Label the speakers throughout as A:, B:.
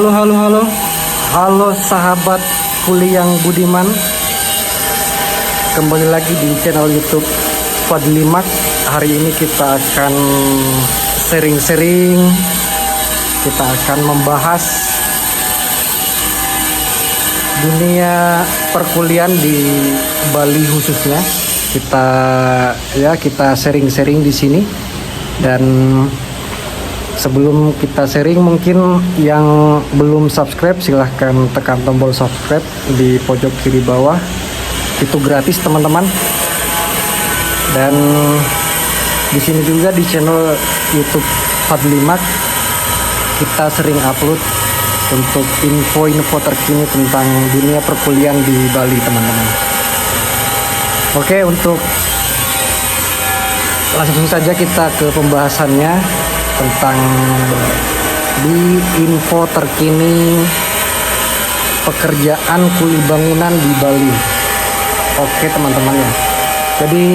A: Halo, halo, halo, halo sahabat kuli yang budiman. Kembali lagi di channel YouTube Fadlimak. Hari ini kita akan sharing-sharing. Kita akan membahas dunia perkuliahan di Bali khususnya. Kita sharing-sharing di sini. Dan sebelum kita sharing, mungkin yang belum subscribe silahkan tekan tombol subscribe di pojok kiri bawah. Itu gratis teman-teman. Dan di sini juga di channel YouTube Fadlimak kita sering upload untuk info-info terkini tentang dunia perkuliahan di Bali teman-teman. Oke, untuk langsung saja kita ke pembahasannya tentang di info terkini pekerjaan kuli bangunan di Bali. Oke teman-teman ya. Jadi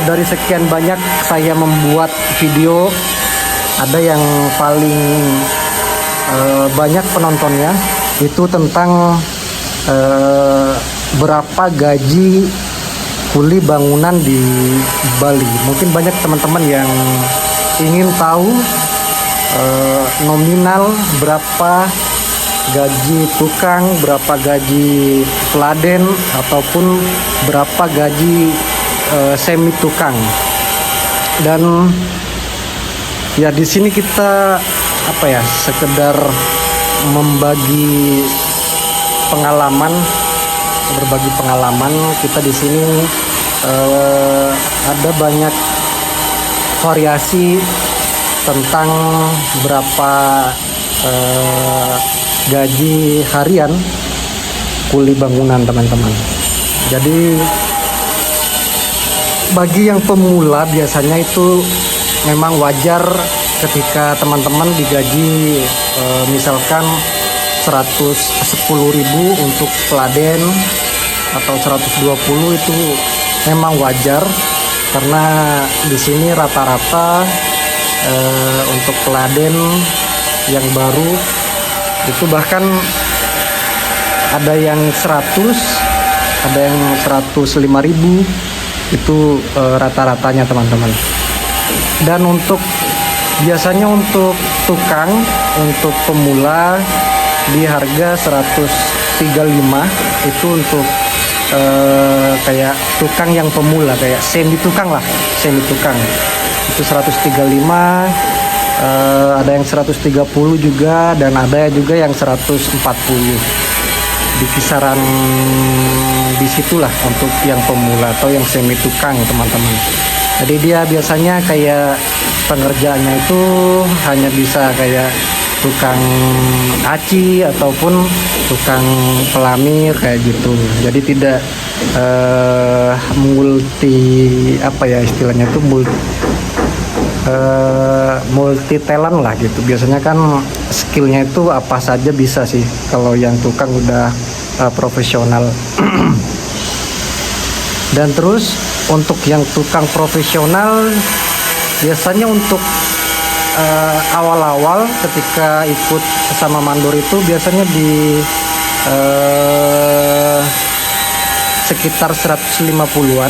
A: dari sekian banyak saya membuat video, ada yang paling banyak penontonnya itu tentang berapa gaji kuli bangunan di Bali. Mungkin banyak teman-teman yang ingin tahu nominal berapa gaji tukang, berapa gaji peladen, ataupun berapa gaji semi tukang. Dan ya di sini kita sekedar berbagi pengalaman kita di sini. Ada banyak variasi tentang berapa gaji harian kuli bangunan teman-teman. Jadi bagi yang pemula biasanya itu memang wajar ketika teman-teman digaji misalkan 110.000 untuk peladen atau 120 itu memang wajar. Karena di sini rata-rata untuk peladen yang baru itu bahkan ada yang 100, ada yang 105.000 itu rata-ratanya teman-teman. Dan biasanya untuk tukang, untuk pemula di harga 135 itu untuk kayak tukang yang pemula, kayak semi tukang itu 135, ada yang 130 juga, dan ada juga yang 140 di kisaran disitulah untuk yang pemula atau yang semi tukang teman-teman. Jadi dia biasanya kayak pengerjaannya itu hanya bisa kayak tukang aci ataupun tukang pelamir kayak gitu. Jadi tidak istilahnya itu multi talent lah gitu. Biasanya kan skillnya itu apa saja bisa sih kalau yang tukang udah profesional. Dan terus untuk yang tukang profesional biasanya untuk awal-awal ketika ikut sama mandor itu biasanya di sekitar 150-an,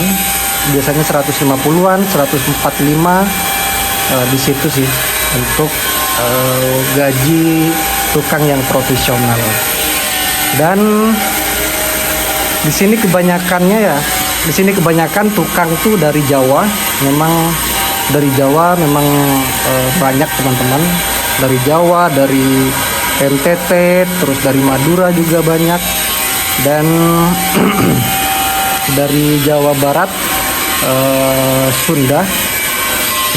A: biasanya 150-an, 145 di situ sih untuk gaji tukang yang profesional. Dan di sini kebanyakan tukang tuh dari Jawa, memang banyak teman-teman, dari Jawa, dari NTT, terus dari Madura juga banyak, dan dari Jawa Barat, Sunda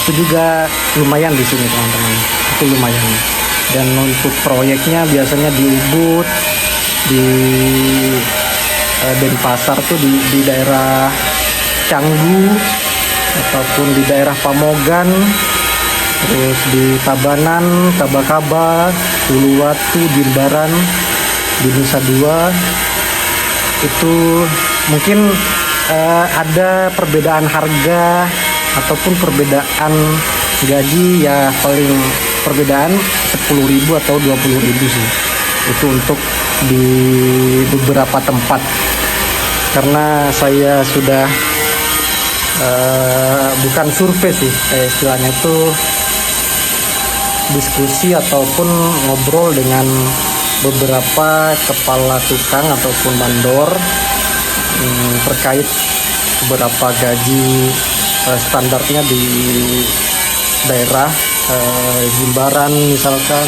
A: itu juga lumayan di sini teman-teman, itu lumayan. Dan untuk proyeknya biasanya di Ubud, di Denpasar tuh di daerah Canggu, ataupun di daerah Pamogan, terus di Tabanan, Tabakaba, Uluwatu, Jimbaran, di Nusa Dua. Itu mungkin ada perbedaan harga ataupun perbedaan gaji ya, paling perbedaan 10.000 atau 20.000 sih. Itu untuk di beberapa tempat. Karena saya sudah bukan survei sih, kayak istilahnya itu diskusi ataupun ngobrol dengan beberapa kepala tukang ataupun mandor terkait beberapa gaji standarnya di daerah Jimbaran misalkan,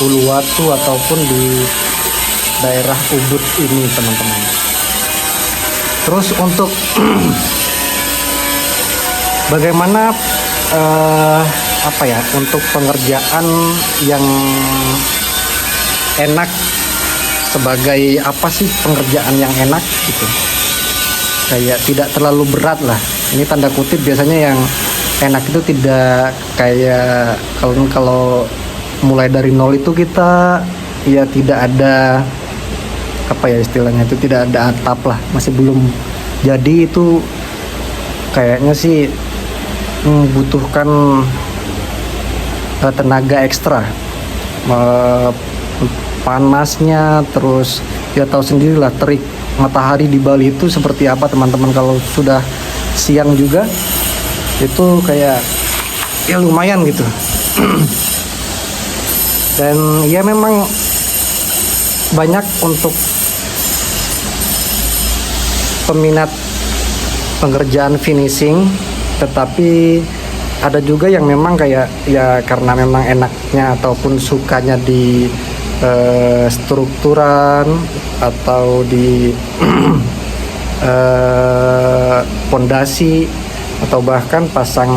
A: Uluwatu ataupun di daerah Ubud ini teman-teman. Terus untuk bagaimana untuk pengerjaan yang enak, sebagai apa sih pengerjaan yang enak gitu, kayak tidak terlalu berat lah. Ini tanda kutip, biasanya yang enak itu tidak kayak kalau mulai dari nol itu kita ya tidak ada istilahnya itu, tidak ada atap lah, masih belum jadi. Itu kayaknya sih membutuhkan tenaga ekstra, panasnya, terus ya tahu sendirilah terik matahari di Bali itu seperti apa teman-teman. Kalau sudah siang juga itu kayak ya lumayan gitu. Dan ya memang banyak untuk peminat pengerjaan finishing, tetapi ada juga yang memang kayak ya karena memang enaknya ataupun sukanya di strukturan atau di pondasi atau bahkan pasang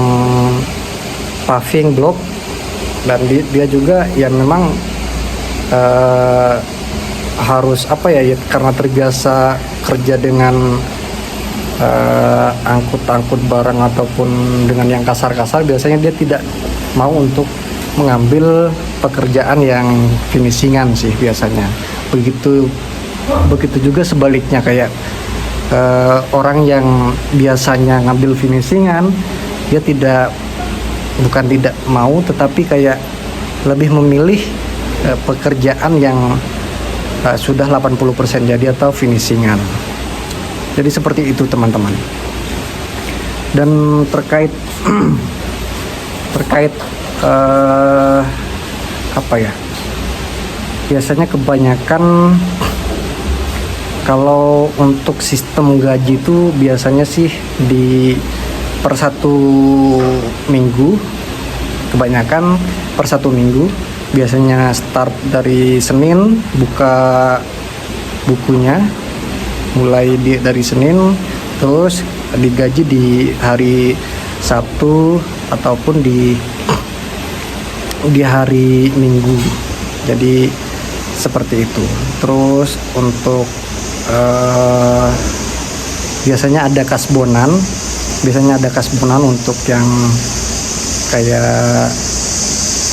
A: paving block, dan dia juga ya memang harus karena terbiasa kerja dengan angkut barang ataupun dengan yang kasar-kasar, biasanya dia tidak mau untuk mengambil pekerjaan yang finishingan sih biasanya. Begitu juga sebaliknya, kayak orang yang biasanya ngambil finishingan, dia bukan tidak mau, tetapi kayak lebih memilih pekerjaan yang sudah 80% jadi atau finishingan. Jadi seperti itu teman-teman. Dan terkait biasanya kebanyakan kalau untuk sistem gaji itu biasanya sih di per 1 minggu, kebanyakan per 1 minggu, biasanya start dari Senin, buka bukunya mulai dari Senin, terus digaji di hari Sabtu ataupun di hari Minggu. Jadi seperti itu. Terus untuk biasanya ada kasbonan untuk yang kayak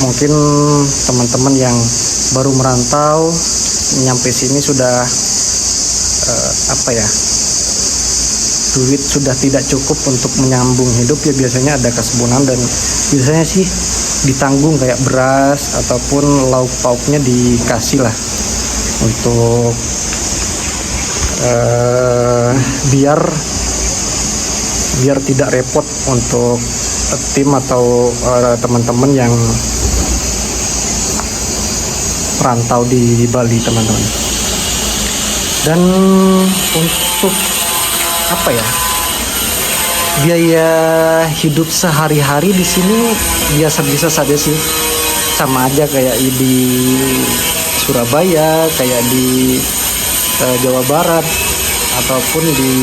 A: mungkin teman-teman yang baru merantau nyampe sini sudah duit sudah tidak cukup untuk menyambung hidup, ya biasanya ada kasbonan, dan biasanya sih ditanggung kayak beras ataupun lauk pauknya dikasih lah untuk biar tidak repot untuk tim atau teman-teman yang merantau di Bali teman-teman. Dan untuk biaya hidup sehari-hari di sini biasa-biasa saja sih, sama aja kayak di Surabaya, kayak di Jawa Barat ataupun di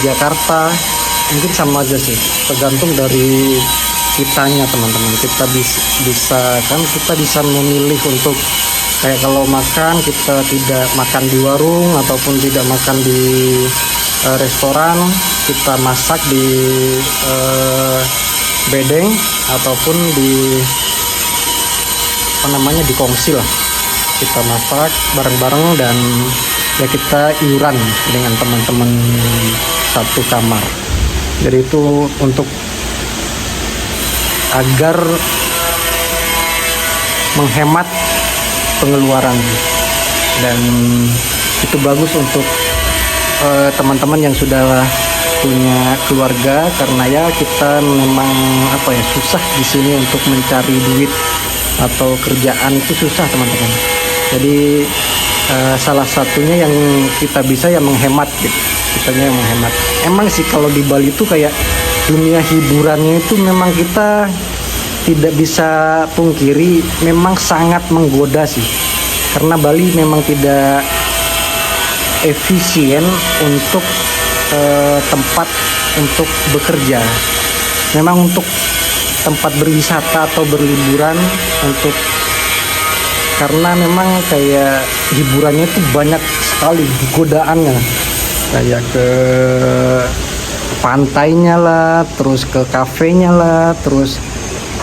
A: Jakarta, mungkin sama aja sih, tergantung dari kitanya teman-teman. Kita bisa memilih untuk kayak kalau makan, kita tidak makan di warung ataupun tidak makan di restoran, kita masak di bedeng ataupun di di kongsi lah. Kita masak bareng-bareng dan ya kita iuran dengan teman-teman satu kamar. Jadi itu untuk agar menghemat pengeluaran, dan itu bagus untuk teman-teman yang sudah punya keluarga, karena ya kita memang susah di sini untuk mencari duit atau kerjaan itu susah teman-teman. Jadi salah satunya yang kita bisa ya menghemat gitu. Kitanya yang menghemat. Emang sih kalau di Bali itu kayak dunia hiburannya itu memang kita tidak bisa pungkiri memang sangat menggoda sih. Karena Bali memang tidak efisien untuk tempat untuk bekerja. Memang untuk tempat berwisata atau berliburan, karena memang kayak hiburannya itu banyak sekali godaannya, kayak ke pantainya lah, terus ke kafenya lah, terus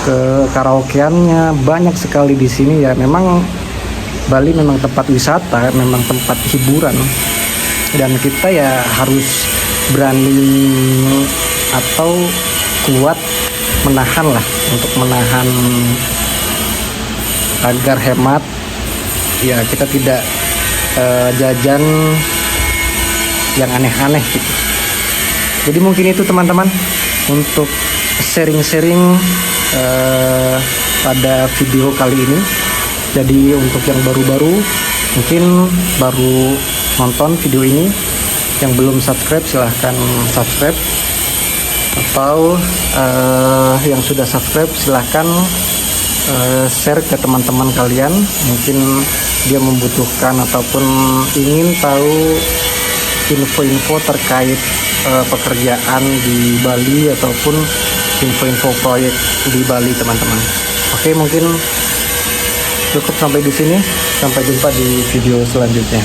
A: ke karaokeannya, banyak sekali di sini ya. Memang Bali memang tempat wisata, memang tempat hiburan, dan kita ya harus berani atau kuat menahan lah, untuk menahan agar hemat ya, kita tidak jajan yang aneh-aneh gitu. Jadi mungkin itu teman-teman untuk sharing-sharing pada video kali ini. Jadi untuk yang baru-baru, mungkin baru nonton video ini, yang belum subscribe silahkan subscribe, atau yang sudah subscribe silahkan share ke teman-teman kalian. Mungkin dia membutuhkan ataupun ingin tahu info-info terkait pekerjaan di Bali ataupun info-info proyek di Bali teman-teman. Oke, mungkin cukup sampai di sini. Sampai jumpa di video selanjutnya.